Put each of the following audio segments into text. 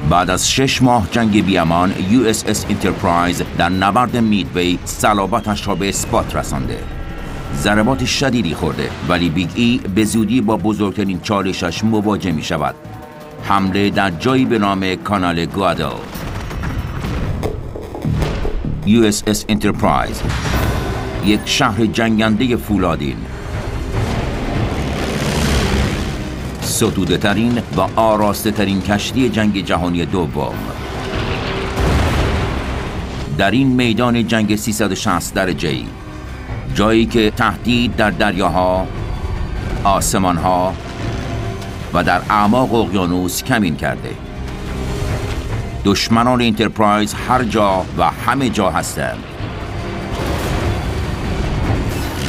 بعد از 6 ماه جنگ بیامان USS انترپرایز در نبرد میدوی صلابتش را به اثبات رسانده. ضربات شدیدی خورده ولی بیگ ای به زودی با بزرگترین چالشش مواجه می شود. حمله در جایی به نام کانال گوادل. USS انترپرایز، یک شهر جنگنده فولادین، ستوده ترین و آراسته ترین کشتی جنگ جهانی دوم. در این میدان جنگ 360 درجه‌ای، جایی که تهدید در دریاها، آسمانها و در اعماق اقیانوس کمین کرده. دشمنان انترپرایز هر جا و همه جا هستند.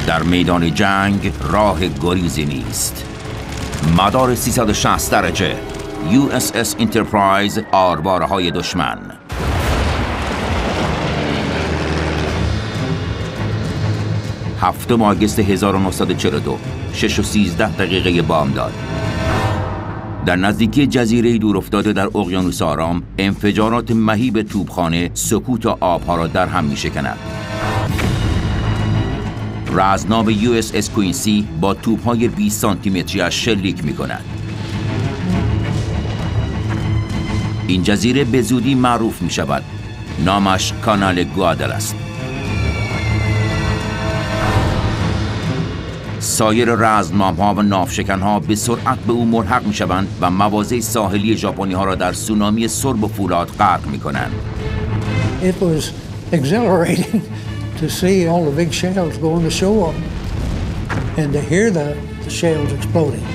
در میدان جنگ راه گریزی نیست. مدار 360 درجه، USS انترپرایز، آربارهای دشمن. 7 آگوست 1942، 6:13 بامداد. در نزدیکی جزیره دورافتاده در اقیانوس آرام، انفجارات مهیب توپخانه سکوت آبها را در هم می‌شکند. رزمناو USS کوینسی با توپ‌های 20 سانتیمتری‌اش شلیک می‌کند. این جزیره به زودی معروف می‌شود. نامش کانال گوادل است. سایر رزمناوها و ناوشکن‌ها به سرعت به او ملحق می‌شوند و مواضع ساحلی ژاپنی‌ها را در سونامی سرب و فولاد غرق می‌کنند. It was exhilarating to see all the big shells going to shore and to hear the shells exploding.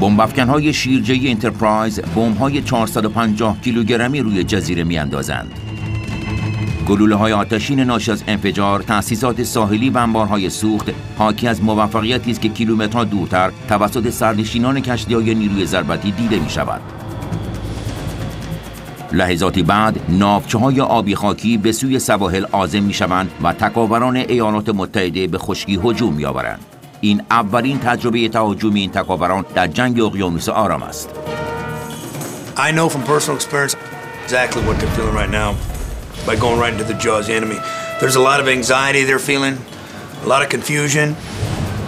بمب‌افکن‌های شیرجه‌ای انترپرایز بمب‌های 450 کیلوگرمی روی جزیره می‌اندازند. گلوله‌های آتشین ناشی از انفجار تأسیسات ساحلی و انبارهای سوخت حاکی از موفقیتی است که کیلومترها دورتر توسط سرنشینان کشتی‌های نیروی ضربتی دیده می‌شود. لحظاتی بعد ناوچه‌های آبی خاکی به سوی سواحل عازم می‌شوند و تکاوران ایالات متحده به خشکی هجوم می‌آورند. این اولین تجربه تهاجمی این تکاوران در جنگ اقیانوس آرام است. I know from personal experience exactly what they're feeling right now by going right into the jaws of the enemy. There's a lot of anxiety they're feeling, a lot of confusion,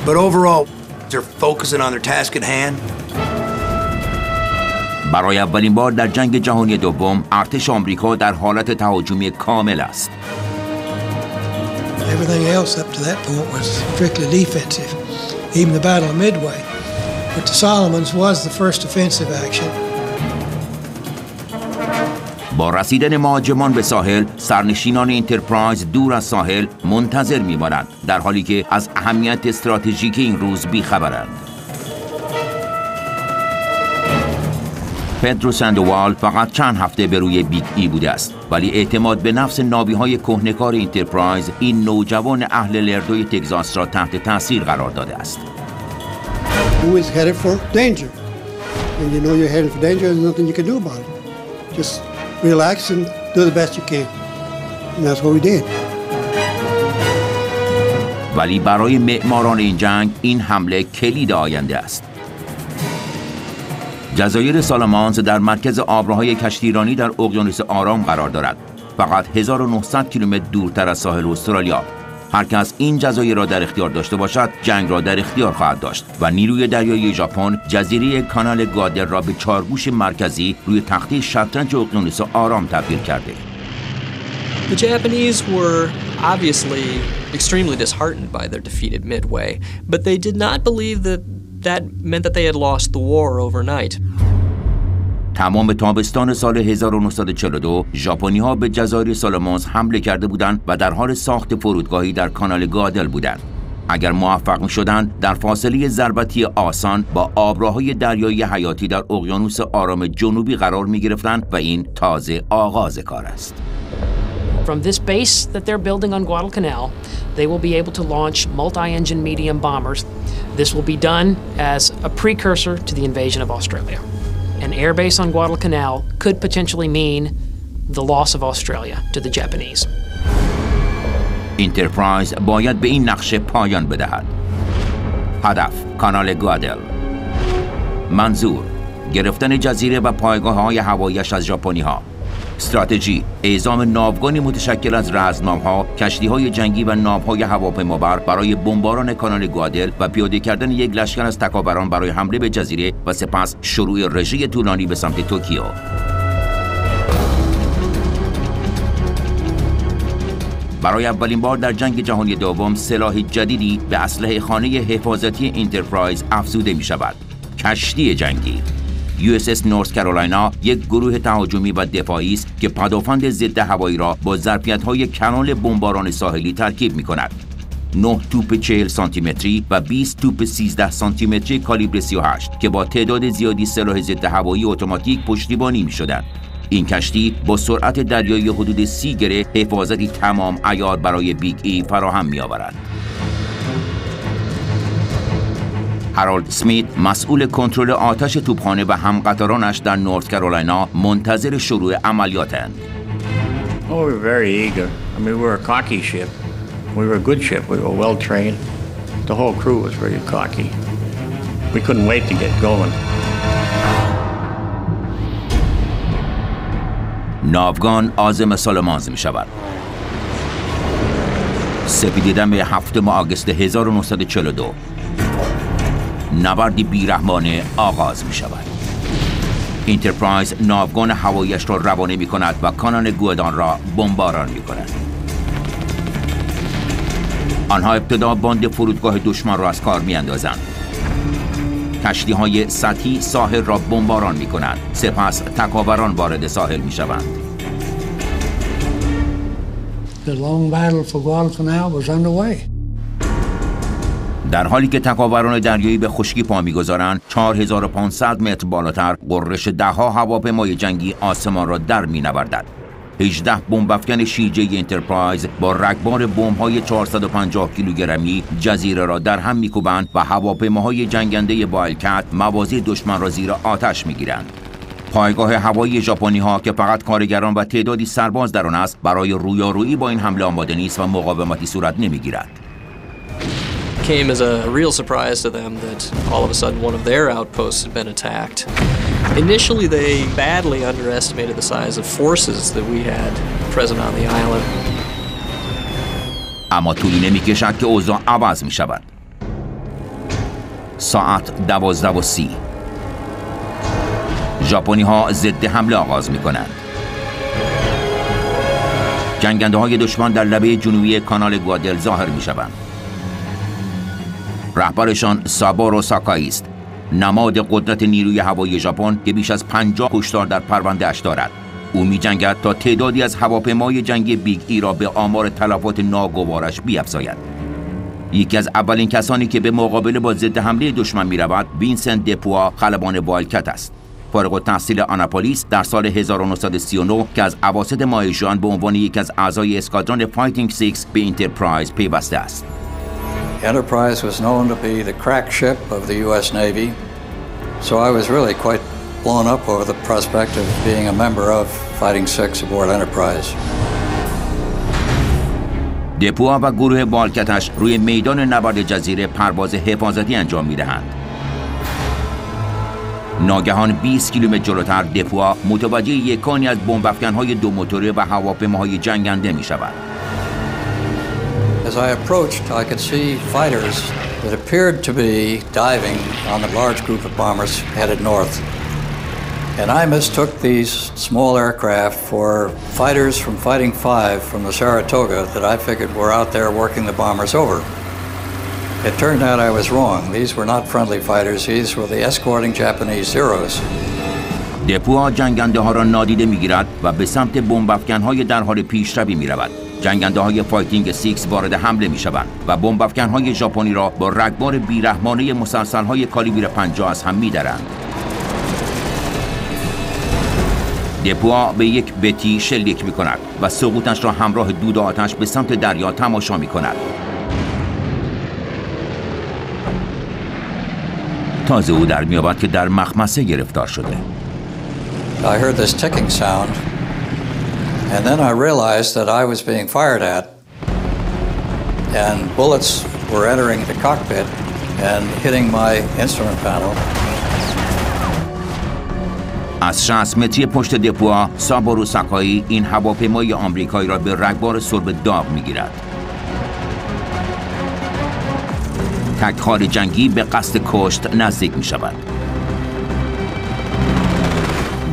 but overall they're focusing on their task at hand. برای اولین بار در جنگ جهانی دوم ارتش آمریکا در حالت تهاجمی کامل است. Everything else up to that point was strictly defensive, even the Battle of Midway. But the Solomons was the first offensive action. با رسیدن مهاجمان به ساحل، سرنشینان انترپرایز دور از ساحل منتظر می‌مانند، در حالی که از اهمیت استراتژیک این روز بی‌خبرند. پدرو ساندوال فقط چند هفته به روی بیگ ای بوده است، ولی اعتماد به نفس ناوی‌های کهنه‌کار انترپرایز این نوجوان اهل لردوی تگزاس را تحت تاثیر قرار داده است. Who is headed for danger? And you know you're headed for danger, there's nothing you can do about it. Just relax and do the best you can. And that's what we did. ولی برای معماران این جنگ این حمله کلید آینده است. جزایر سالامانز در مرکز آبراهای کشتیرانی در اقیانوس آرام قرار دارد، فقط 1900 کیلومتر دورتر از ساحل استرالیا. هر کس این جزایر را در اختیار داشته باشد، جنگ را در اختیار خواهد داشت و نیروی دریایی ژاپن جزیره کانال گوادل را به چارگوش مرکزی روی تخته شطرنج اقیانوس آرام تبدیل کرده. The Japanese were obviously extremely disheartened by their defeat at Midway, but they did not believe that meant that they had lost the war overnight. تمام تابستان سال 1942 ژاپنی‌ها به جزایر سالامانز حمله کرده بودند و در حال ساخت فرودگاهی در کانال گوادل بودند. اگر موفق می‌شدند در فاصله ضربتی آسان با آبراهای دریایی حیاتی در اقیانوس آرام جنوبی قرار می‌گرفتند و این تازه آغاز کار است. From this base that they're building on Guadalcanal, they will be able to launch multi-engine medium bombers. This will be done as a precursor to the invasion of Australia. An air base on Guadalcanal could potentially mean the loss of Australia to the Japanese. انترپرایز باید به این نقشه پایان بدهد. هدف: کانال گوادل. منظور: گرفتن جزیره و پایگاه‌های هوایی‌اش از ژاپنی‌ها. استراتژی: اعزام ناوگانی متشکل از رزمنام‌ها، کشتی‌های جنگی و ناوهای هواپیمابر برای بمباران کانال گوادل و پیاده کردن یک لشکر از تکاوران برای حمله به جزیره و سپس شروع رژه طولانی به سمت توکیو. برای اولین بار در جنگ جهانی دوم سلاح جدیدی به اسلحه خانه حفاظتی انترپرایز افزوده می شود: کشتی جنگی. USS نورث کارولاینا یک گروه تهاجمی و دفاعی است که پدافند ضد هوایی را با ظرفیت‌های کانال بمباران ساحلی ترکیب می‌کند. 9 توپ 40 سانتیمتری و 20 توپ 13 سانتیمتری کالیبر 38 که با تعداد زیادی سلاح ضد هوایی اتوماتیک پشتیبانی می‌شدند. این کشتی با سرعت دریایی حدود 30 گره حفاظتی تمام عیار برای بیگ ای فراهم می‌آورد. هارولد سمیت، مسئول کنترل آتش توپخانه و همقطارانش در نورث کارولاینا، منتظر شروع عملیاتند. Oh, we were very eager. I mean, we were a cocky ship. We were a good ship. We were well trained. The whole crew was very cocky. We couldn't wait to get going. ناوگان عازم سالمانز می شود. سپیدیدن به 7 آگوست 1942 نبردی بیرحمانه آغاز می شود. انترپرایز ناوگان هواییش را روانه می کند و کانال گوادان را بمباران می کند. آنها ابتدا باند فرودگاه دشمن را از کار می اندازند. کشتی های سطحی ساحل را بمباران می کنند. سپس تکاوران وارد ساحل می شوند. The long battle for Guadalcanal was underway. در حالی که تکاوران دریایی به خشکی پا می‌گذارند، 4500 متر بالاتر غرش ده‌ها هواپیمای جنگی آسمان را در می‌نوردد. 18 بمب‌افکن شیرجه انترپرایز با رگبار بمب‌های 450 کیلوگرمی جزیره را در هم می‌کوبند و هواپیماهای جنگنده وایلدکت موازی دشمن را زیر آتش می‌گیرند. پایگاه هوایی ژاپنی‌ها که فقط کارگران و تعدادی سرباز در آن است، برای رویارویی با این حمله آماده نیست و مقاومتی صورت نمی‌گیرد. Came as a real surprise to them that all of a sudden one of their outposts had been attacked. Initially, they badly underestimated the size of forces that we had present on the island. اما طولی نمی‌کشد که اوضاع عوض می‌شود. ساعت 12:30 ژاپنی‌ها ضد حمله آغاز می‌کنند. جنگنده‌های دشمن در لبه جنوبی کانال گوادل ظاهر می‌شوند. رهبرشان سابورو ساکایی است، نماد قدرت نیروی هوایی ژاپن که بیش از 50 کشتار در پرونده‌اش دارد. او می‌جنگد تا تعدادی از هواپیمای جنگی بیگ ای را به آمار تلفات ناگوارش بیفزاید. یکی از اولین کسانی که به مقابله با ضد حمله دشمن می‌رود، وینسنت دپوا، خلبان وایلدکت است. فارغ التحصیل آناپولیس در سال 1939 که از اواسط ماه ژوئن به عنوان یکی از اعضای اسکادران فایتینگ 6 به انترپرایز پیوسته است. Enterprise was known to be the crack ship of the U.S. Navy, so I was really quite blown up over the prospect of being a member of Fighting Six aboard Enterprise. دپوا و گروه وایلدکتش روی میدان نبرد جزیره پرواز حفاظتی انجام می‌دهند. ناگهان 20 کیلومتر جلوتر دپوا متوجه یکانی از بمب‌افکن‌های دو موتوره و هواپیماهای جنگنده می‌شود. As I approached, I could see fighters that appeared to be diving on the large group of bombers headed north. And I mistook these small aircraft for fighters from Fighting 5 from the Saratoga that I figured were out there working the bombers over. It turned out I was wrong. These were not friendly fighters. These were the escorting Japanese Zeros. دپوا جنگنده ها را نادیده می‌گیرد و به سمت بمب‌افکن‌های در حال پیشروی می‌رود. جنگنده‌های فایتینگ 6 وارد حمله می‌شوند و بمب‌افکن‌های ژاپنی را با رگبار بیرحمانه مسلسل‌های کالیبر 50 از هم می‌درند. دپوا به یک بتی شلیک می‌کند و سقوطش را همراه دود آتش به سمت دریا تماشا می‌کند. تازه او در می‌یابد که در مخمصه گرفتار شده. I heard this ticking sound, and then I realized that I was being fired at, and bullets were entering the cockpit and hitting my instrument panel. از 60 متری پشت دپوها سابارو ساکایی این هواپیمای آمریکایی را به رگبار سرب داغ می‌گیرد. تک‌خال جنگی به قصد کشت نزدیک می‌شود.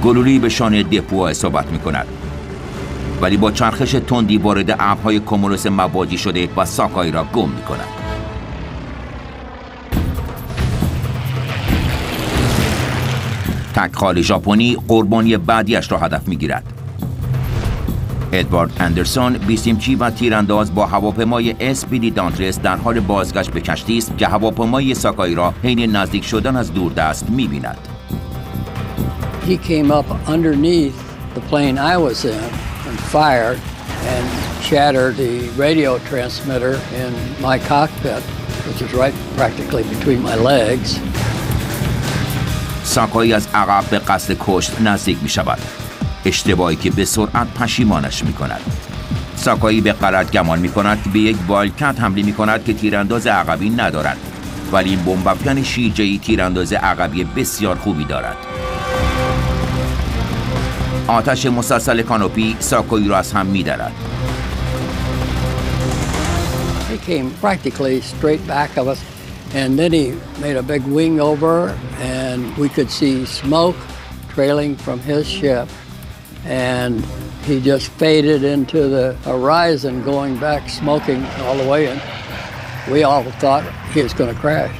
گلولی به شانه دپوها اصابت می‌کند، ولی با چرخش تندی وارد ابرهای کومولوس مواجی شده و ساکایی را گم می‌کند. تک‌خال ژاپنی قربانی بعدیش را هدف می‌گیرد. ادوارد اندرسون بیسیمچی و تیرانداز با هواپیمای اسپیدی دانترس در حال بازگشت به کشتی است که هواپیمای ساکایی را حین نزدیک شدن از دوردست می‌بیند. He came up underneath the plane I was in and fired and shattered the radio transmitter in my cockpit, which is right practically between my legs. ساکایی از عقب به قصد کشت نزدیک می شود، اشتباهی که به سرعت پشیمانش می کند. ساکایی به غلط گمان می کند که به یک والکت حمله می کند که تیرانداز عقبی ندارد، ولی این بمب‌افکن شیرجه‌ای تیرانداز عقبی بسیار خوبی دارد. آتش مسلسل کانوپی ساکایی را از هم می درد. He came practically straight back of us. And then he made a big wing over, and we could see smoke trailing from his ship. And he just faded into the horizon, going back, smoking all the way. And we all thought he was going to crash.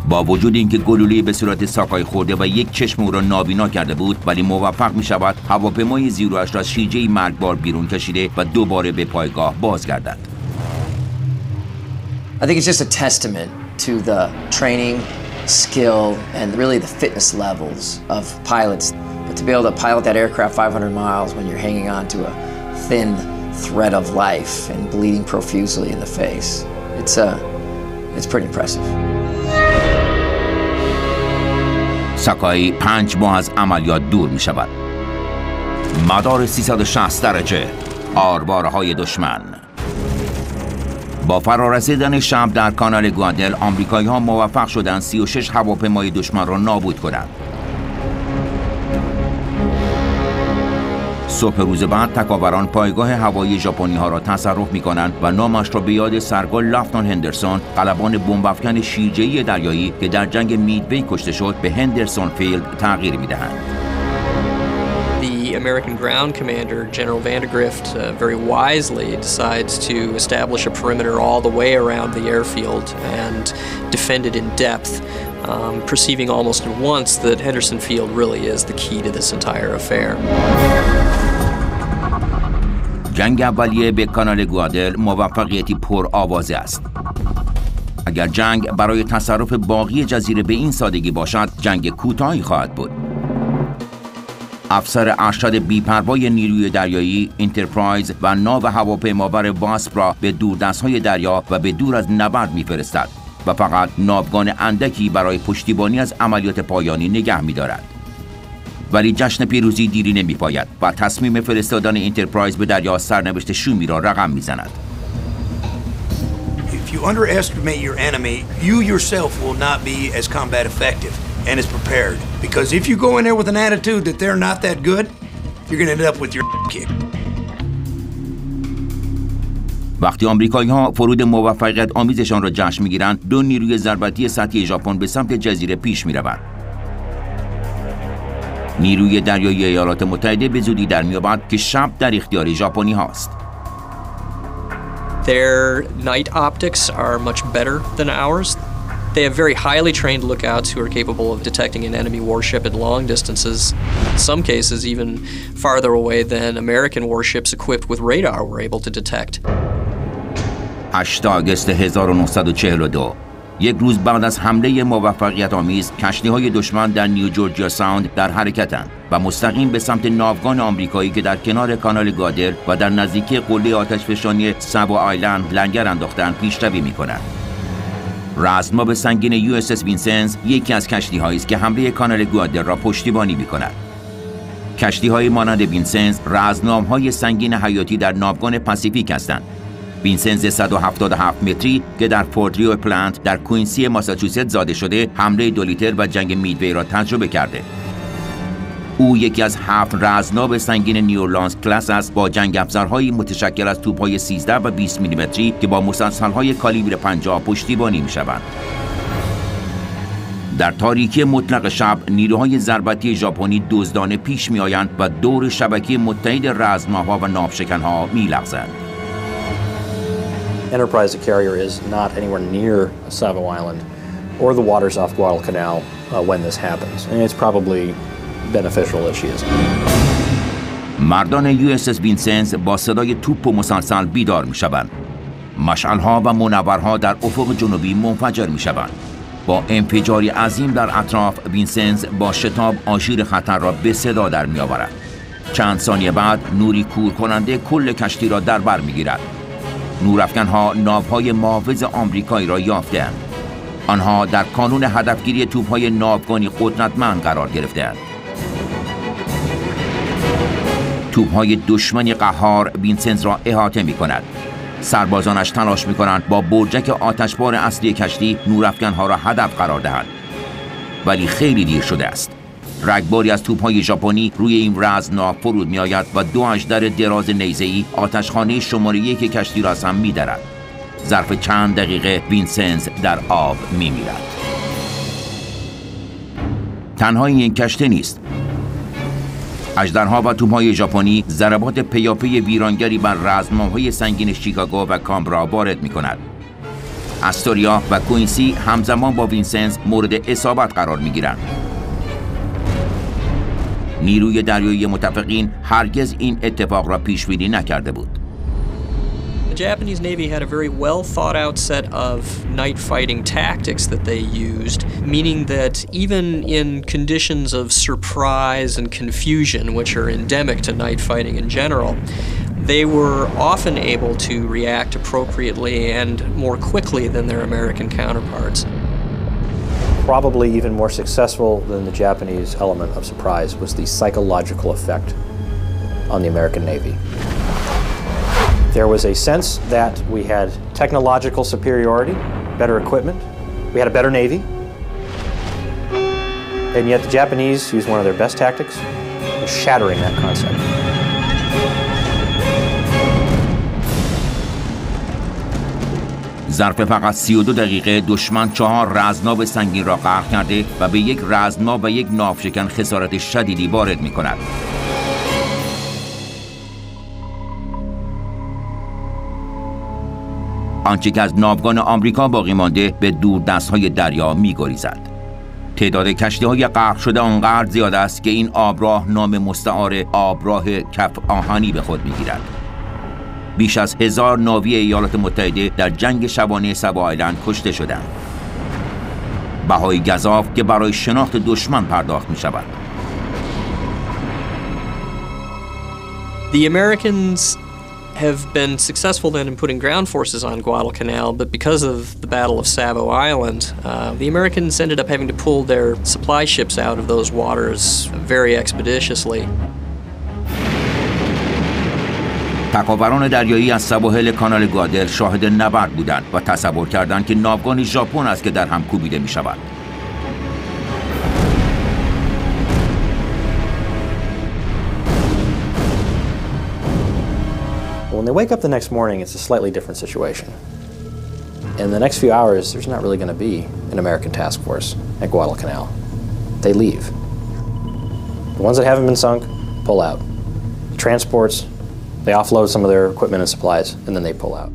با وجود اینکه گلوله به صورت ساکایی خورده و یک چشم او را نابینا کرده بود، ولی موفق می شود هواپیمای زیروش را از شیجه مرگبار بیرون کشیده و دوباره به پایگاه بازگردد. I think it's just a testament to the training, skill, and really the fitness levels of pilots. But to be able to pilot that aircraft 500 miles when you're hanging on to a thin thread of life and bleeding profusely in the face, it's pretty impressive. ساکایی 5 ماه از عملیات دور می شود. مدار 360 درجه، آرواره‌های دشمن. با فرارسیدن شب در کانال گوادل، آمریکایی‌ها موفق شدند 36 هواپیمای دشمن را نابود کنند. صبح روز بعد تکاوران پایگاه هوایی ژاپنی‌ها را تصرف می‌کنند و نامش را به یاد سرگل لفتون هندرسون، قلبان بمب‌افکن شیرجه‌ای دریایی که در جنگ میدوی کشته شد، به هندرسون فیلد تغییر می‌دهند. The American ground commander, General Vandegrift, very wisely decides to establish a perimeter all the way around the airfield and defend it in depth, perceiving almost at once that Henderson Field really is the key to this entire affair. جنگ اولیه به کانال گوادل موفقیتی پر آوازه است. اگر جنگ برای تصرف باقی جزیره به این سادگی باشد، جنگ کوتاهی خواهد بود. افسر ارشد بی‌پروای نیروی دریایی انترپرایز و ناو هواپیمابر واسپ را به دوردست‌های دریا و به دور از نبرد می‌فرستد و فقط ناوگان اندکی برای پشتیبانی از عملیات پایانی نگه می‌دارد. ولی جشن پیروزی دیری نمی‌پاید و تصمیم فرستادن انترپرایز به دریا سرنوشت شومی را رقم می‌زند. If you underestimate your enemy, you yourself will not be as combat effective and as prepared. Because if you go in there with an attitude that they're not that good, you're going to end up with your kick. وقتی آمریکایی‌ها فرود موفقیت آمیزشان را جشن می‌گیرند، 2 نیروی ضربتی سطحی ژاپن به سمت جزیره پیش می‌روند. نیروی دریایی ایالات متحده به زودی در می‌یابد که شب در اختیار ژاپنی هاست. Their night optics are much better than ours. They have very highly trained lookouts who are capable of detecting an enemy warship at long distances, in some cases even farther away than American warships equipped with radar were able to detect. 8 آگوست 1942 یک روز بعد از حمله موفقیت آمیز، کشتی‌های دشمن در نیو جورجیا ساوند در حرکتند و مستقیم به سمت ناوگان آمریکایی که در کنار کانال گادر و در نزدیکی قله آتشفشانی سابو آیلند لنگر انداختند پیشروی می‌کنند. رزماب سنگین یو اس اس وینسنز یکی از کشتی‌هایی است که حمله کانال گوادر را پشتیبانی می‌کند. کشتی‌های مانند وینسنز رزمنام‌های سنگین حیاتی در ناوگان پاسیفیک هستند. وینسنز 177 متری که در فورت ریو پلانت در کوینسی ماساچوست زاده شده، حمله 2 لیتر و جنگ میدوی را تجربه کرده. او یکی از 7 رزمناو سنگین نیورلانس کلاس است با جنگ افزارهایی متشکل از توپ‌های 13 و 20 میلیمتری که با مسلسل‌های کالیبر 50 پشتیبانی می‌شوند. در تاریکی مطلق شب نیروهای ضربتی ژاپنی دزدانه پیش می‌آیند و دور شبکه متحد رزمناوها و ناوشکن‌ها می‌لغزند. Enterprise, the carrier, is not anywhere near Savo Island or the waters off Guadalcanal when this happens. And it's probably beneficial that she is. مردان USS وینسنز با صدای توپ و مسلسل بیدار می‌شوند. مشعل‌ها و منورها در افق جنوبی منفجر می‌شوند. با انفجاری عظیم در اطراف، وینسنز با شتاب آژیر خطر را به صدا در می‌آورد. چند ثانیه بعد نوری کور کننده کل کشتی را در بر می‌گیرد. نورافکن‌ها ناوهای محافظ آمریکایی را یافته‌اند. آنها در کانون هدفگیری توپ‌های ناوگانی قدرتمند قرار گرفته‌اند. توپ‌های دشمنی قهار وینسنز را احاطه می‌کند. سربازانش تلاش می‌کنند با برجک آتشبار اصلی کشتی نورافکن‌ها را هدف قرار دهند. ولی خیلی دیر شده است. رگباری از توپ‌های ژاپنی روی این رزمناو فرود می‌آید و 2 اژدر دراز نیزه‌ای آتشخانه شماره 1 کشتی را از هم می‌درد. ظرف چند دقیقه وینسنز در آب می‌میرد. تنها این کشتی نیست. اژدرها و توپ‌های ژاپنی ضربات پیاپی ویرانگری بر رزمناوهای سنگین شیکاگو و کامبرا وارد می‌کند. استوریا و کوینسی همزمان با وینسنز مورد اصابت قرار می‌گیرند. نیروی دریایی متفقین هرگز این اتفاق را پیش بینی نکرده بود. The Japanese Navy had a very well thought out set of night fighting tactics that they used, meaning that even in conditions of surprise and confusion, which are endemic to night fighting in general, they were often able to react appropriately and more quickly than their American counterparts. Probably even more successful than the Japanese element of surprise was the psychological effect on the American Navy. There was a sense that we had technological superiority, better equipment, we had a better Navy, and yet the Japanese used one of their best tactics, shattering that concept. ظرف فقط 32 دقیقه دشمن 4 رزمناو سنگین را غرق کرده و به یک رزمناو و یک ناوشکن خسارت شدیدی وارد می کند. آنچه که از ناوگان آمریکا باقی مانده به دوردست‌های دریا می‌گریزد. تعداد کشتی‌های غرق شده آنقدر زیاد است که این آبراه نام مستعار آبراه کف آهنی به خود می‌گیرد. بیش از 1000 ناوی ایالات متحده در جنگ شبانه سابو آیلند کشته شدند. بهای گزاف که برای شناخت دشمن پرداخت می‌شود. The Americans have been successful then in putting ground forces on Guadalcanal, but because of the Battle of Savo Island, the Americans ended up having to pull their supply ships out of those waters very expeditiously. تکاوران دریایی از سواحل کانال گادر شاهد نبرد بودند و تصور کردند که ناوگان ژاپن است که در هم کوبیده می شود. When they wake up the next morning, it's a slightly different situation. In the next few hours, there's not really going to be an American task force at Guadalcanal. They leave. The ones that haven't been sunk pull out. The transports, they offload some of their equipment and supplies, and then they pull out.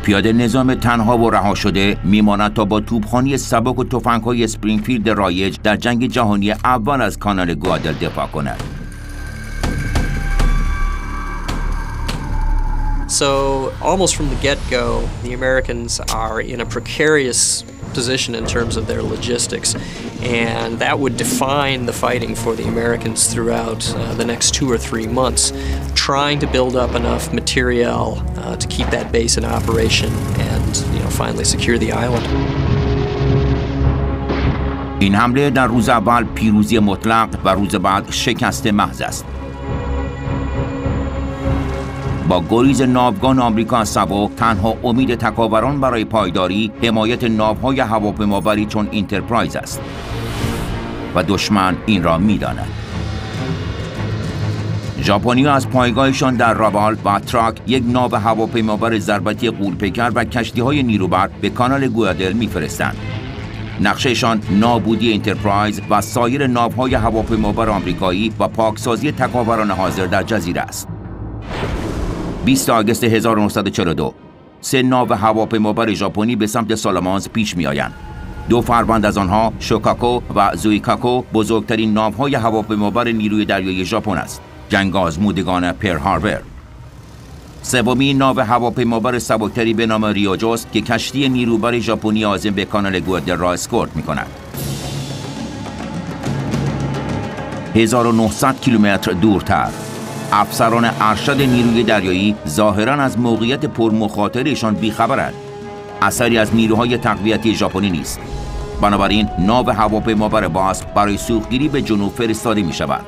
پیاده نظام تنها و رها شده میماند تا با توپخانه سبک و تفنگ‌های اسپرینگفیلد رایج در جنگ جهانی اول از کانال گوادل دفاع کند. So almost from the get-go, the Americans are in a precarious position in terms of their logistics, and that would define the fighting for the Americans throughout the next 2 or 3 months, trying to build up enough materiel to keep that base in operation and, finally secure the island. این حمله در روز اول پیروزی مطلق و روز بعد شکست محض است. با گریز ناوگان آمریکا از سابو تنها امید تکاوران برای پایداری حمایت ناوهای هواپیمابری چون اینترپرایز است. و دشمن این را می‌داند. ژاپنی‌ها از پایگاهشان در رابال و تراک یک ناو هواپیمابر ضربتی غول‌پیکر و کشتی‌های نیروبر به کانال گوادل می‌فرستند. نقشهشان نابودی انترپرایز و سایر ناوهای هواپیمابر آمریکایی و پاکسازی تکاوران حاضر در جزیره است. 20 آگوست 1942 3 ناو هواپیمابر ژاپنی به سمت سالامانز پیش می‌آیند. 2 فروند از آنها، شوکاکو و زویکاکو، بزرگترین ناوهای هواپیمابر نیروی دریایی ژاپن است. جنگ آزمودگان پرل هاربر. سومین ناو هواپیمابر سبکتری به نام ریوجوست که کشتی نیروبر ژاپنی عازم به کانال گوادل را اسکورت می‌کند. 1900 کیلومتر دورتر، افسران ارشد نیروی دریایی ظاهراً از موقعیت پرمخاطرشان بیخبرند. اثری از نیروهای تقویتی ژاپنی نیست. بنابراین ناو هواپیمابر باسک برای سوختگیری به جنوب فرستاده می‌شود.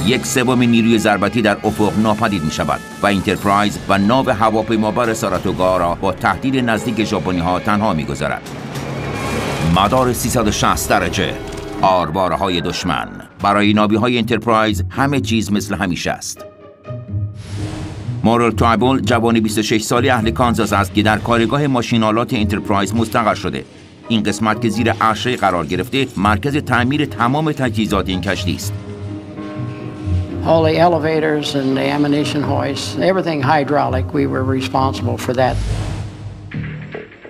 1/3 نیروی ضربتی در افق ناپدید می شود و انترپرایز و ناو هواپیمابر ساراتوگا را با تهدید نزدیک ژاپنی‌ها تنها می گذارد. مدار 360 درجه، آرواره‌های دشمن. برای ناوی‌های انترپرایز همه چیز مثل همیشه است. مورل تایبل جوان 26 سالی اهل کانزاس است که در کارگاه ماشین‌آلات انترپرایز مستقر شده. این قسمت که زیر عرشه قرار گرفته مرکز تعمیر تمام تجهیزات این کشتی است. All the elevators and the ammunition hoists, everything hydraulic, we were responsible for that.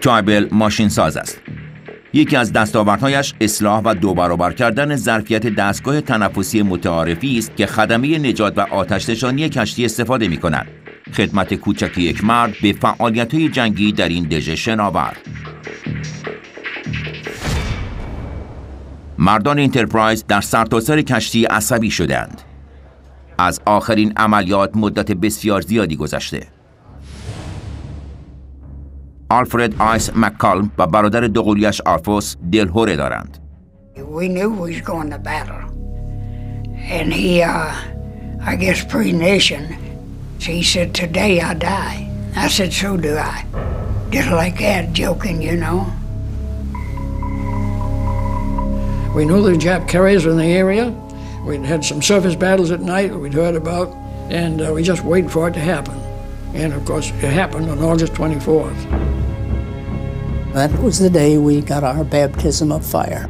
تایبل ماشین ساز است. یکی از دستاوردهایش اصلاح و 2 برابر کردن ظرفیت دستگاه تنفسی متعارفی است که خدمه نجات و آتش‌نشانی کشتی استفاده می‌کند. خدمت کوچک یک مرد به فعالیت‌های جنگی در این دژ شناور. مردان انترپرایز در سرتاسر کشتی عصبی شدند. از آخرین عملیات مدت بسیار زیادی گذشته. آلفرد آیس مککالم و برادر دوقلویش آلفوس دلهره دارند. We knew we was going to battle. And he, I guess pre-nation, he said, today I die. I said, so do I. Just like that, joking, you know. We knew the Jap carriers were in the area. We'd had some surface battles at night that we'd heard about, and we just waited for it to happen. And of course, it happened on August 24th. That was the day we got our baptism of fire.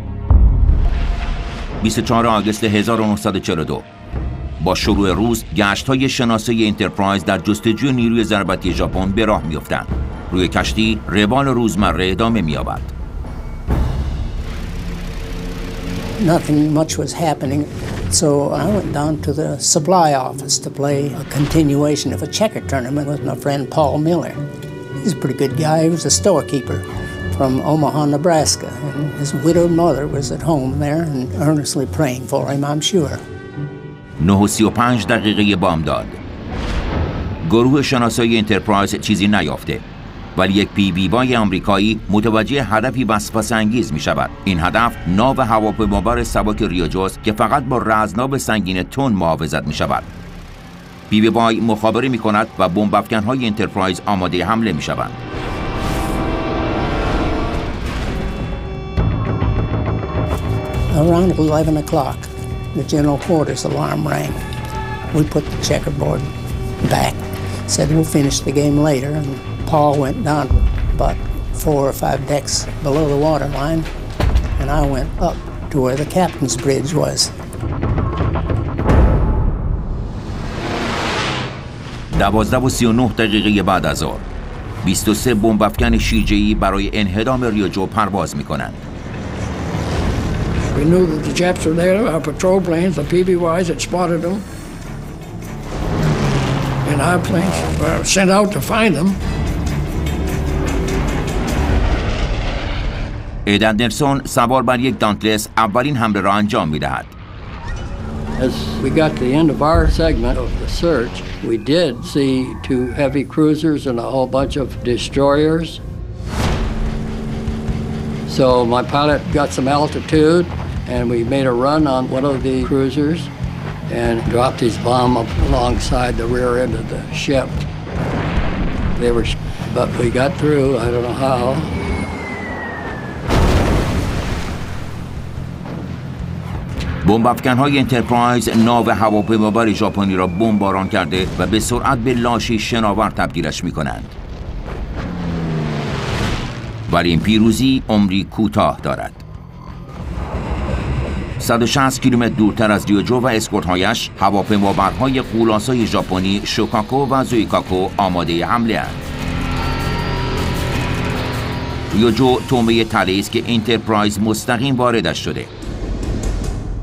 24 آگوست 1942 با شروع روز گشت‌های شناسایی انترپرایز در جستجوی نیروی ضربتی ژاپن به راه می‌افتند. روی کشتی روال روزمره ادامه می‌یابد. Nothing much was happening, so I went down to the supply office to play a continuation of a checker tournament with my friend Paul Miller. He's a pretty good guy. He was a storekeeper from Omaha, Nebraska, and his widowed mother was at home there and earnestly praying for him, I'm sure. 9:35 دقیقه بامداد. گروه شناسایی انترپرایز چیزی نیافته، ولی یک PBY آمریکایی متوجه هدفی وسوسه‌انگیز می شود. این هدف ناو هواپیمابر سبک ریوجوست که فقط با رزمناو سنگین تون محافظت می شود. PBY مخابره می کند و بمب افکن‌های انترپرایز آماده حمله می شوند. Around 11 o'clock, the general quarters alarm rang. We put the checkerboard back, said we'll finish the game later, and Paul went down about 4 or 5 decks below the waterline, and I went up to where the captain's bridge was. 12:39 دقیقه بعد از ظهر 23 بمب افکن شیرجه‌ای برای انهدام ریوجو پرواز می‌کنند. We knew that the Japs were there. Our patrol planes, the PBYs, had spotted them. And our planes were sent out to find them. ایدن نلسون سوار بر یک دانتلس اولین حمله را انجام می‌دهد. As we got to the end of our segment of the search, we did see 2 heavy cruisers and a whole bunch of destroyers. So my pilot got some altitude, and we made a run on one of the cruisers and dropped his bomb up alongside the rear end of the ship. But we got through, I don't know how. بمب‌افکن‌های انترپرایز ناو هواپیمابر ژاپنی را بمباران کرده و به سرعت به لاشی شناور تبدیلش می‌کنند. ولی این پیروزی عمری کوتاه دارد. 160 کیلومتر دورتر از ریوجو و اسکورت‌هایش هواپیمابرهای غول‌آسای ژاپنی شوکاکو و زویکاکو آماده حمله اند. ریوجو تومه طلایی است که انترپرایز مستقیم واردش شده.